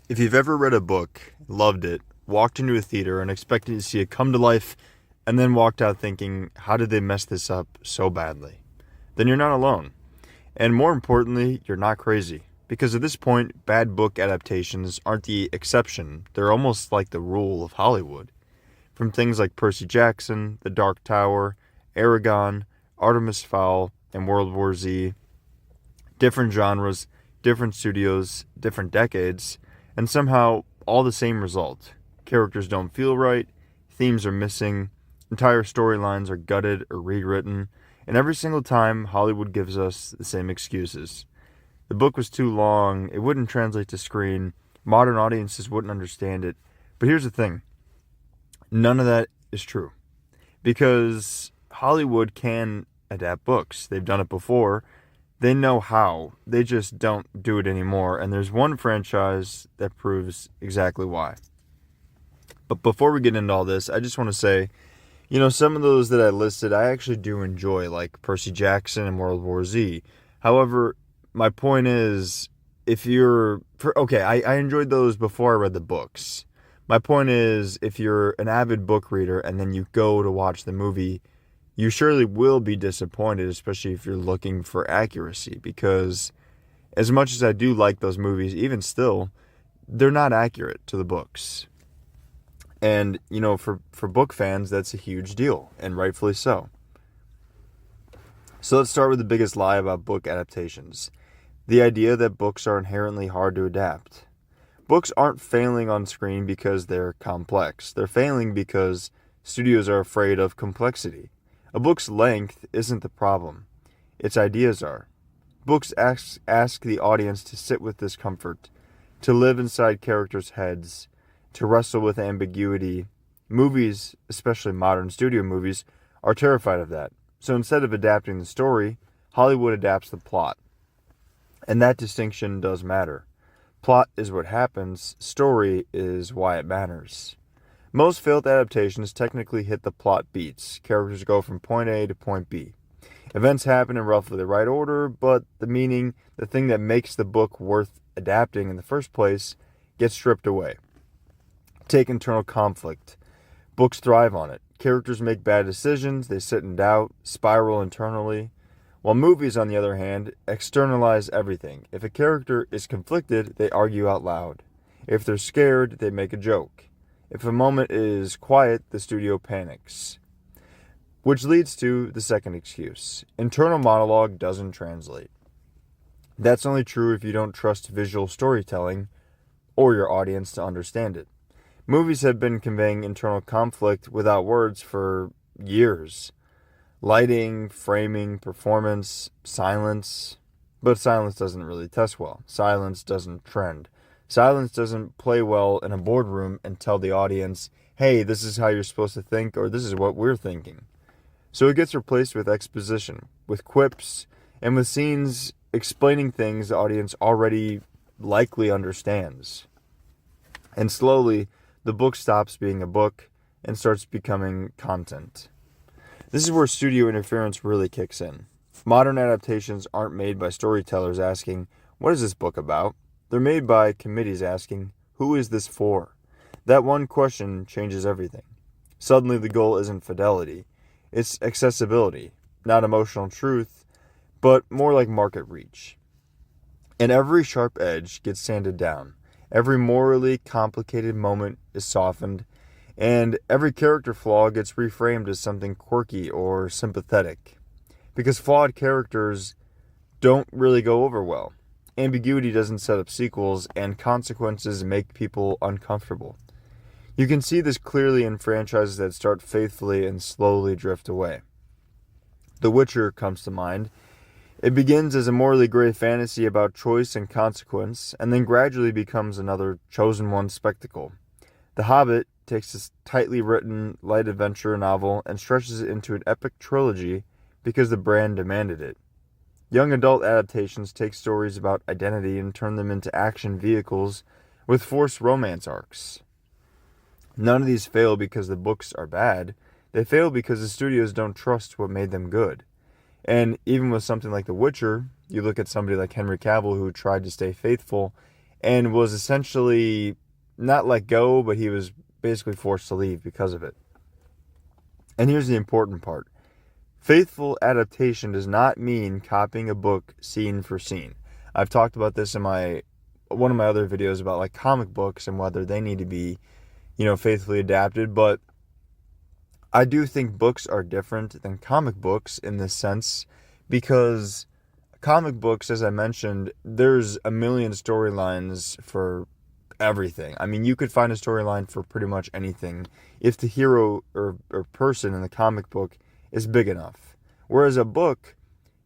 If you've ever read a book, loved it, walked into a theater and expected to see it come to life, and then walked out thinking, how did they mess this up so badly? Then you're not alone. And more importantly, you're not crazy. Because at this point, bad book adaptations aren't the exception, they're almost like the rule of Hollywood. From things like Percy Jackson, The Dark Tower, Aragon, Artemis Fowl, and World War Z, different genres, different studios, different decades, and somehow all the same result. Characters don't feel right, themes are missing, entire storylines are gutted or rewritten, and every single time Hollywood gives us the same excuses. The book was too long, it wouldn't translate to screen, modern audiences wouldn't understand it. But here's the thing, none of that is true. Because Hollywood can adapt books. They've done it before. They know how. They just don't do it anymore. And there's one franchise that proves exactly why. But before we get into all this, I just want to say, some of those that I listed, I actually do enjoy, like Percy Jackson and World War Z. However, my point is, I enjoyed those before I read the books. My point is, if you're an avid book reader and then you go to watch the movie, you surely will be disappointed, especially if you're looking for accuracy, because as much as I do like those movies, even still, they're not accurate to the books. And, for book fans, that's a huge deal, and rightfully so. So let's start with the biggest lie about book adaptations. The idea that books are inherently hard to adapt. Books aren't failing on screen because they're complex. They're failing because studios are afraid of complexity. A book's length isn't the problem. Its ideas are. Books ask the audience to sit with discomfort, to live inside characters' heads, to wrestle with ambiguity. Movies, especially modern studio movies, are terrified of that. So instead of adapting the story, Hollywood adapts the plot. And that distinction does matter. Plot is what happens, story is why it matters. Most failed adaptations technically hit the plot beats. Characters go from point A to point B. Events happen in roughly the right order, but the thing that makes the book worth adapting in the first place, gets stripped away. Take internal conflict. Books thrive on it. Characters make bad decisions, they sit in doubt, spiral internally. While movies, on the other hand, externalize everything. If a character is conflicted, they argue out loud. If they're scared, they make a joke. If a moment is quiet, the studio panics. Which leads to the second excuse. Internal monologue doesn't translate. That's only true if you don't trust visual storytelling or your audience to understand it. Movies have been conveying internal conflict without words for years. Lighting, framing, performance, silence. But silence doesn't really test well. Silence doesn't trend. Silence doesn't play well in a boardroom and tell the audience, hey, this is how you're supposed to think, or this is what we're thinking. So it gets replaced with exposition, with quips, and with scenes explaining things the audience already likely understands. And slowly, the book stops being a book and starts becoming content. This is where studio interference really kicks in. Modern adaptations aren't made by storytellers asking, what is this book about? They're made by committees asking, who is this for? That one question changes everything. Suddenly the goal isn't fidelity, it's accessibility, not emotional truth, but more like market reach. And every sharp edge gets sanded down. Every morally complicated moment is softened, and every character flaw gets reframed as something quirky or sympathetic. Because flawed characters don't really go over well. Ambiguity doesn't set up sequels, and consequences make people uncomfortable. You can see this clearly in franchises that start faithfully and slowly drift away. The Witcher comes to mind. It begins as a morally gray fantasy about choice and consequence, and then gradually becomes another chosen one spectacle. The Hobbit takes this tightly written, light adventure novel and stretches it into an epic trilogy because the brand demanded it. Young adult adaptations take stories about identity and turn them into action vehicles with forced romance arcs. None of these fail because the books are bad. They fail because the studios don't trust what made them good. And even with something like The Witcher, you look at somebody like Henry Cavill who tried to stay faithful, and was essentially not let go, but he was basically forced to leave because of it. And here's the important part. Faithful adaptation does not mean copying a book scene for scene. I've talked about this in one of my other videos about like comic books and whether they need to be, faithfully adapted, but I do think books are different than comic books in this sense because comic books, as I mentioned, there's a million storylines for everything. I mean, you could find a storyline for pretty much anything if the hero or person in the comic book is big enough. Whereas a book,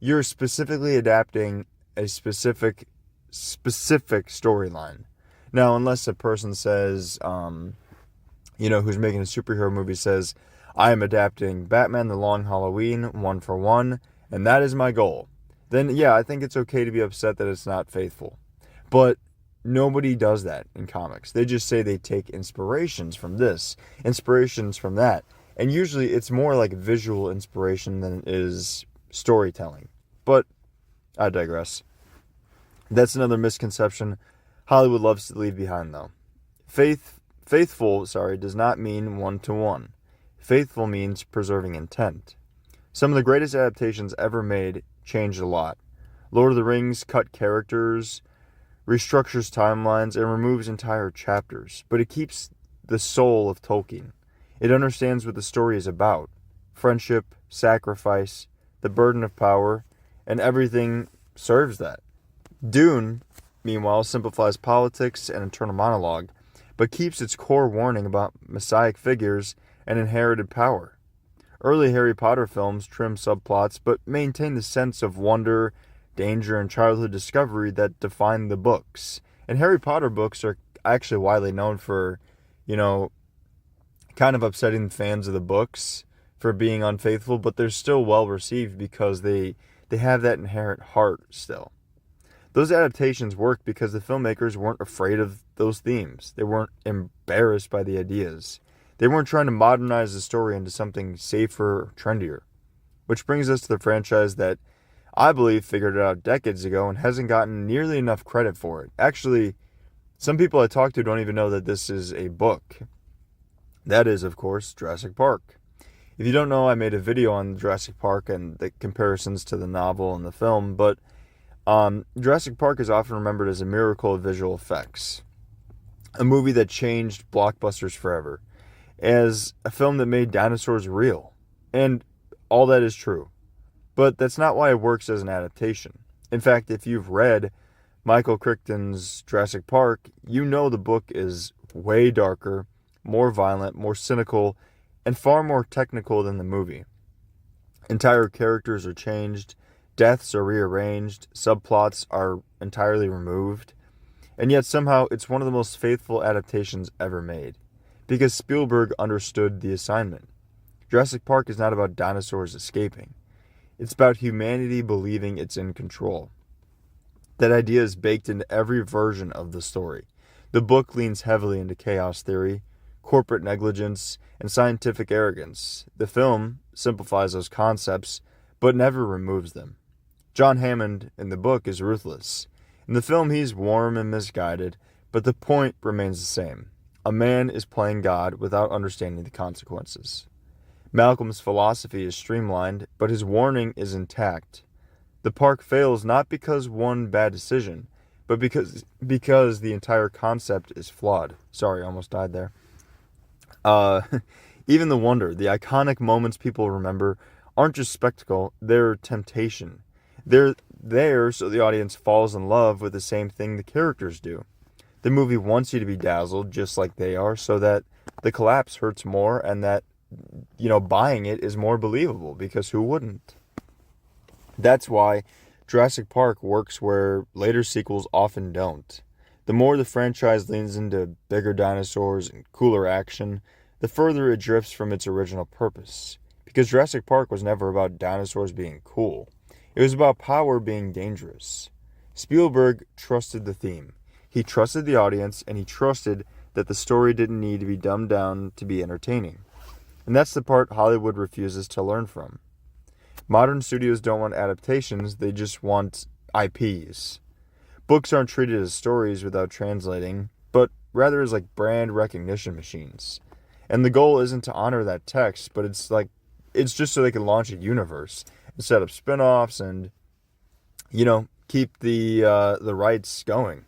you're specifically adapting a specific storyline. Now, unless a person says, who's making a superhero movie says, I am adapting Batman The Long Halloween 1-for-1, and that is my goal. Then, yeah, I think it's okay to be upset that it's not faithful. But nobody does that in comics. They just say they take inspirations from this, inspirations from that. And usually it's more like visual inspiration than it is storytelling. But I digress. That's another misconception Hollywood loves to leave behind, though. Faithful does not mean one-to-one. Faithful means preserving intent. Some of the greatest adaptations ever made changed a lot. Lord of the Rings cut characters, restructures timelines, and removes entire chapters, but it keeps the soul of Tolkien. It understands what the story is about: friendship, sacrifice, the burden of power, and everything serves that. Dune, meanwhile, simplifies politics and internal monologue, but keeps its core warning about messianic figures and inherited power. Early Harry Potter films trim subplots, but maintain the sense of wonder, danger, and childhood discovery that define the books. And Harry Potter books are actually widely known for, kind of upsetting fans of the books for being unfaithful, but they're still well received because they have that inherent heart still. Those adaptations worked because the filmmakers weren't afraid of those themes. They weren't embarrassed by the ideas. They weren't trying to modernize the story into something safer or trendier. Which brings us to the franchise that I believe figured it out decades ago and hasn't gotten nearly enough credit for it. Actually, some people I talk to don't even know that this is a book. That is, of course, Jurassic Park. If you don't know, I made a video on Jurassic Park and the comparisons to the novel and the film, but Jurassic Park is often remembered as a miracle of visual effects. A movie that changed blockbusters forever. As a film that made dinosaurs real. And all that is true. But that's not why it works as an adaptation. In fact, if you've read Michael Crichton's Jurassic Park, you know the book is way darker, more violent, more cynical, and far more technical than the movie. Entire characters are changed, deaths are rearranged, subplots are entirely removed, and yet somehow it's one of the most faithful adaptations ever made. Because Spielberg understood the assignment. Jurassic Park is not about dinosaurs escaping. It's about humanity believing it's in control. That idea is baked into every version of the story. The book leans heavily into chaos theory, corporate negligence, and scientific arrogance. The film simplifies those concepts, but never removes them. John Hammond in the book is ruthless. In the film, he's warm and misguided, but the point remains the same. A man is playing God without understanding the consequences. Malcolm's philosophy is streamlined, but his warning is intact. The park fails not because one bad decision, but because the entire concept is flawed. Sorry, I almost died there. Even the wonder, the iconic moments people remember, aren't just spectacle, they're temptation. They're there so the audience falls in love with the same thing the characters do. The movie wants you to be dazzled just like they are so that the collapse hurts more and that, buying it is more believable because who wouldn't? That's why Jurassic Park works where later sequels often don't. The more the franchise leans into bigger dinosaurs and cooler action, the further it drifts from its original purpose. Because Jurassic Park was never about dinosaurs being cool. It was about power being dangerous. Spielberg trusted the theme. He trusted the audience, and he trusted that the story didn't need to be dumbed down to be entertaining. And that's the part Hollywood refuses to learn from. Modern studios don't want adaptations, they just want IPs. Books aren't treated as stories without translating, but rather as like brand recognition machines. And the goal isn't to honor that text, but it's just so they can launch a universe and set up spin-offs and keep the rights going.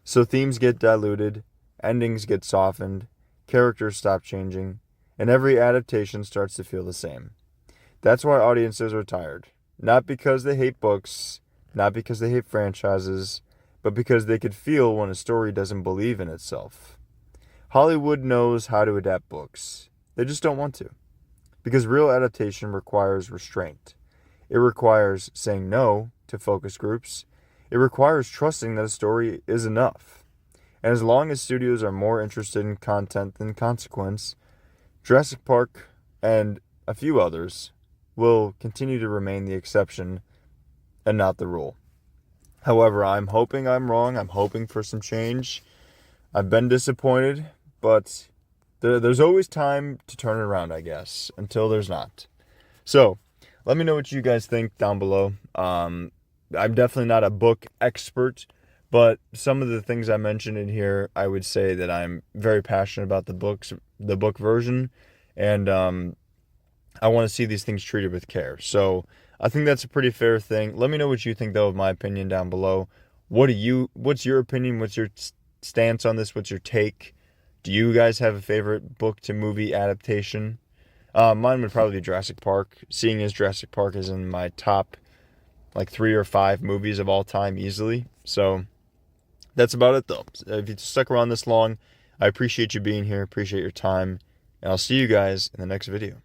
So themes get diluted, endings get softened, characters stop changing, and every adaptation starts to feel the same. That's why audiences are tired. Not because they hate books, not because they hate franchises, but because they could feel when a story doesn't believe in itself. Hollywood knows how to adapt books. They just don't want to. Because real adaptation requires restraint. It requires saying no to focus groups. It requires trusting that a story is enough. And as long as studios are more interested in content than consequence, Jurassic Park and a few others will continue to remain the exception and not the rule. However, I'm hoping I'm wrong. I'm hoping for some change. I've been disappointed, but there's always time to turn it around, I guess, until there's not. So, let me know what you guys think down below. I'm definitely not a book expert, but some of the things I mentioned in here, I would say that I'm very passionate about the book version, and I want to see these things treated with care. So I think that's a pretty fair thing. Let me know what you think, though, of my opinion down below. What's your opinion? What's your stance on this? What's your take? Do you guys have a favorite book to movie adaptation? Mine would probably be Jurassic Park, seeing as Jurassic Park is in my top 3 or 5 movies of all time easily. So that's about it, though. If you stuck around this long, I appreciate you being here, appreciate your time, and I'll see you guys in the next video.